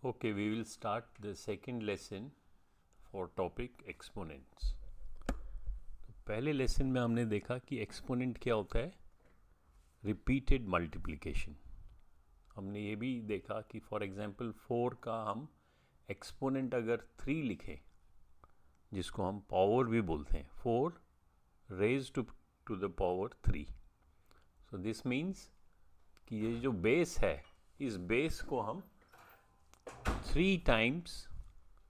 Okay, we will start the second lesson for topic exponents. तो पहले lesson में हमने देखा कि एक्सपोनेंट क्या होता है, रिपीटेड मल्टीप्लिकेशन. हमने ये भी देखा कि फॉर एग्जांपल 4 का हम एक्सपोनेंट अगर 3 लिखें, जिसको हम पावर भी बोलते हैं, 4 raise to the power 3. So this means कि ये जो बेस है, इस बेस को हम 3 times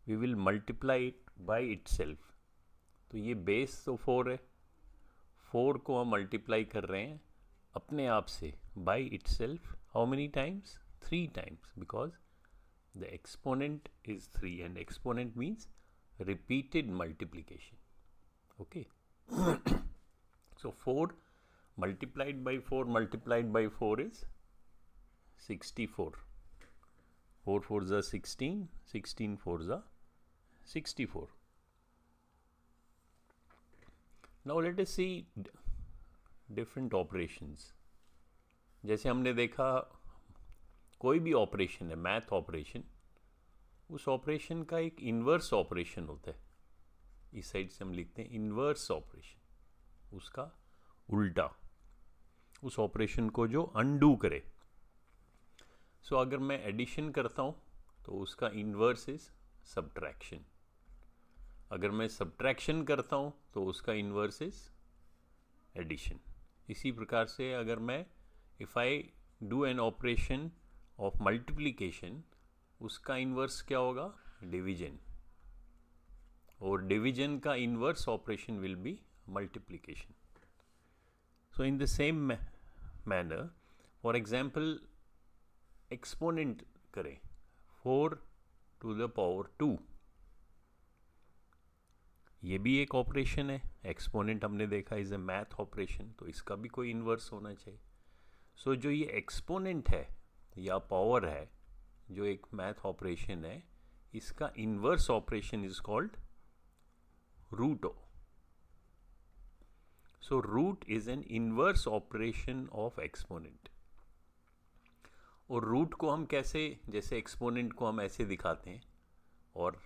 we will multiply it by itself. तो ये बेस तो 4 है, 4 को हम मल्टीप्लाई कर रहे हैं अपने आप से by it self. How many times? 3 times, because the exponent is 3 and exponent means repeated multiplication. Okay, so 4 multiplied by 4 multiplied by 4 is 64. 4 4s are 16, 16 4s are 64. Now let us see different operations. जैसे हमने देखा कोई भी operation है, math operation, उस operation का एक inverse operation होता है. इस साइड से हम लिखते हैं इन्वर्स ऑपरेशन, उसका उल्टा, उस ऑपरेशन को जो अनडू करे. सो अगर मैं एडिशन करता हूँ तो उसका इन्वर्स इज सब्ट्रैक्शन. अगर मैं सब्ट्रैक्शन करता हूँ तो उसका इन्वर्स इज एडिशन. इसी प्रकार से अगर मैं if I do an operation of multiplication, उसका इन्वर्स क्या होगा? डिवीजन. और डिवीजन का inverse operation will be multiplication. So in the same manner, for example exponent करें 4 टू द पावर 2. ये भी एक ऑपरेशन है. एक्सपोनेंट हमने देखा इज ए मैथ ऑपरेशन, तो इसका भी कोई इन्वर्स होना चाहिए. सो जो ये एक्सपोनेंट है या पावर है, जो एक मैथ ऑपरेशन है, इसका inverse operation is called root. So root is an inverse operation of exponent. और रूट को हम कैसे, जैसे एक्सपोनेंट को हम ऐसे दिखाते हैं, और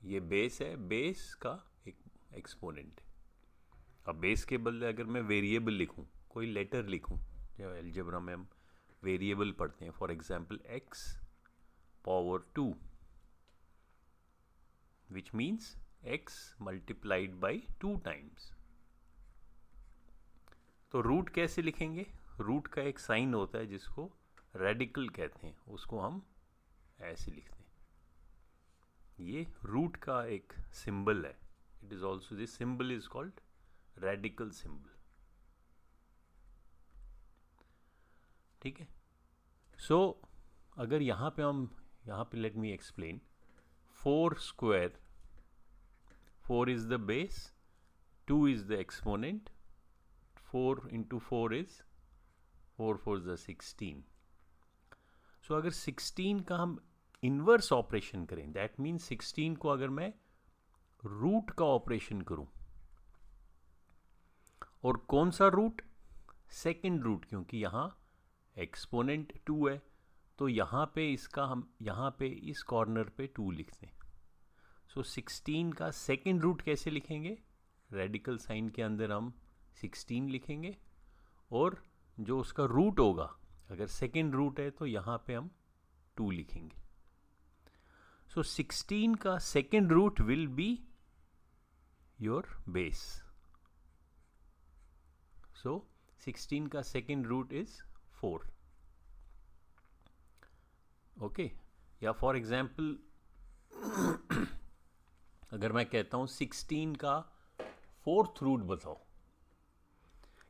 ये बेस है, बेस का एक एक्सपोनेंट है. अब बेस के बदले अगर मैं वेरिएबल लिखूं, कोई लेटर लिखूं, जो अलजेब्रा में हम वेरिएबल पढ़ते हैं, for example x power 2, which means x multiplied by 2 times. तो रूट कैसे लिखेंगे? रूट का एक साइन होता है जिसको रेडिकल कहते हैं, उसको हम ऐसे लिखते हैं. ये रूट का एक सिंबल है. It is also, this symbol is called radical symbol. ठीक है. सो अगर यहाँ पे let me explain. 4 square, 4 is the base, 2 is the exponent, 4 into 4 is 4 4 is 16. सो अगर 16 का हम इन्वर्स ऑपरेशन करें, दैट मीन्स 16 को अगर मैं रूट का ऑपरेशन करूं, और कौन सा रूट? सेकंड रूट, क्योंकि यहाँ एक्सपोनेंट 2 है, तो यहाँ पे इसका हम यहाँ पे इस कॉर्नर पे 2 लिखते हैं. सो 16 का सेकंड रूट कैसे लिखेंगे? रेडिकल साइन के अंदर हम 16 लिखेंगे, और जो उसका रूट होगा, अगर सेकेंड रूट है तो यहाँ पे हम 2 लिखेंगे. सो 16 का second root will be your base. So 16 का सेकेंड रूट इज 4. ओके. या फॉर एग्जाम्पल अगर मैं कहता हूँ 16 का फोर्थ रूट बताओ,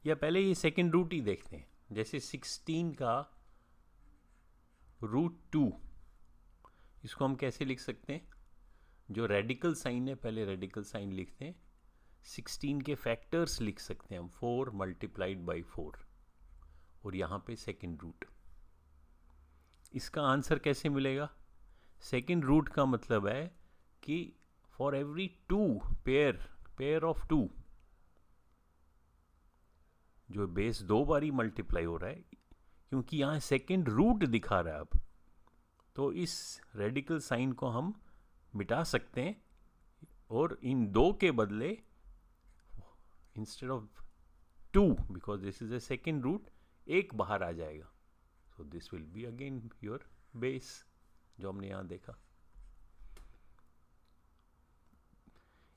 या पहले ये सेकेंड रूट ही देखते हैं. जैसे 16 का रूट 2, इसको हम कैसे लिख सकते हैं? जो रेडिकल साइन है, पहले रेडिकल साइन लिखते हैं. 16 के फैक्टर्स लिख सकते हैं हम, 4 मल्टीप्लाइड बाई 4, और यहाँ पे सेकेंड रूट. इसका आंसर कैसे मिलेगा? सेकेंड रूट का मतलब है कि फॉर एवरी 2 पेयर ऑफ 2, जो बेस 2 बारी मल्टीप्लाई हो रहा है, क्योंकि यहाँ सेकेंड रूट दिखा रहा है. अब तो इस रेडिकल साइन को हम मिटा सकते हैं और इन 2 के बदले instead of 2, because this is a second root, 1 बाहर आ जाएगा. So this will be again your base, जो हमने यहाँ देखा.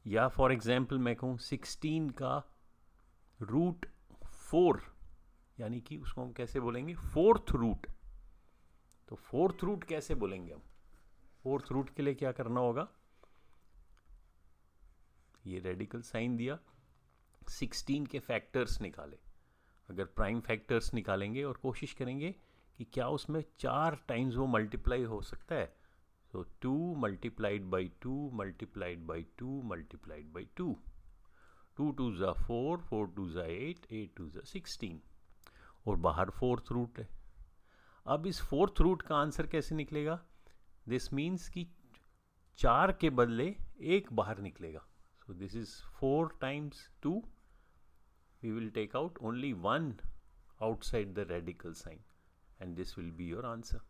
या फॉर एग्जाम्पल मैं कहूँ 16 का रूट 4, यानी कि उसको हम कैसे बोलेंगे, 4th रूट. तो 4th रूट कैसे बोलेंगे हम? 4th रूट के लिए क्या करना होगा, ये रेडिकल साइन दिया, 16 के फैक्टर्स निकाले. अगर प्राइम फैक्टर्स निकालेंगे और कोशिश करेंगे कि क्या उसमें 4 टाइम्स वो मल्टीप्लाई हो सकता है. So 2 multiplied by 2 multiplied by 2 multiplied by 2. 2 2s are 4, 4 2s are 8, 8 2s are 16. और बाहर 4th रूट है. अब इस 4th रूट का आंसर कैसे निकलेगा? दिस मीन्स कि 4 के बदले 1 बाहर निकलेगा. So this is 4 times 2. We will take out only 1 outside the radical sign and this will be your answer.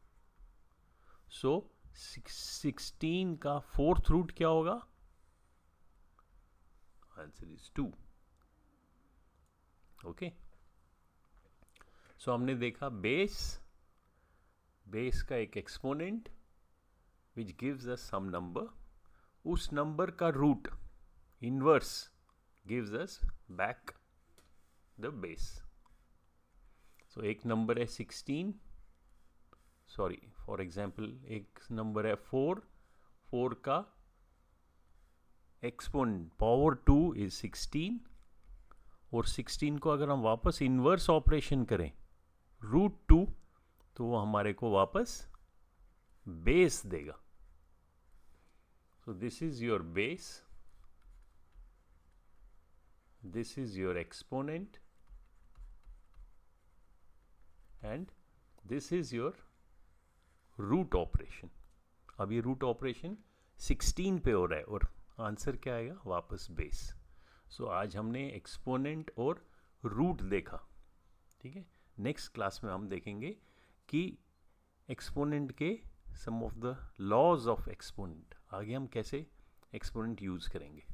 So 16 का 4th रूट क्या होगा? Answer is 2. ओके, सो हमने देखा बेस का एक exponent which gives us some number, उस नंबर का root inverse gives us back the base. So एक नंबर है 16, सॉरी फॉर एग्जाम्पल एक नंबर है 4, 4 का एक्सपोनेंट पावर 2 इज 16, और 16 को अगर हम वापस इन्वर्स ऑपरेशन करें रूट 2, तो वो हमारे को वापस बेस देगा. So this is your base, this is your exponent and this is your root operation. अब ये रूट ऑपरेशन 16 पे हो रहा है और आंसर क्या आएगा, वापस बेस. सो आज हमने एक्सपोनेंट और रूट देखा. ठीक है, नेक्स्ट क्लास में हम देखेंगे कि एक्सपोनेंट के sum of the laws of exponent, आगे हम कैसे एक्सपोनेंट यूज़ करेंगे.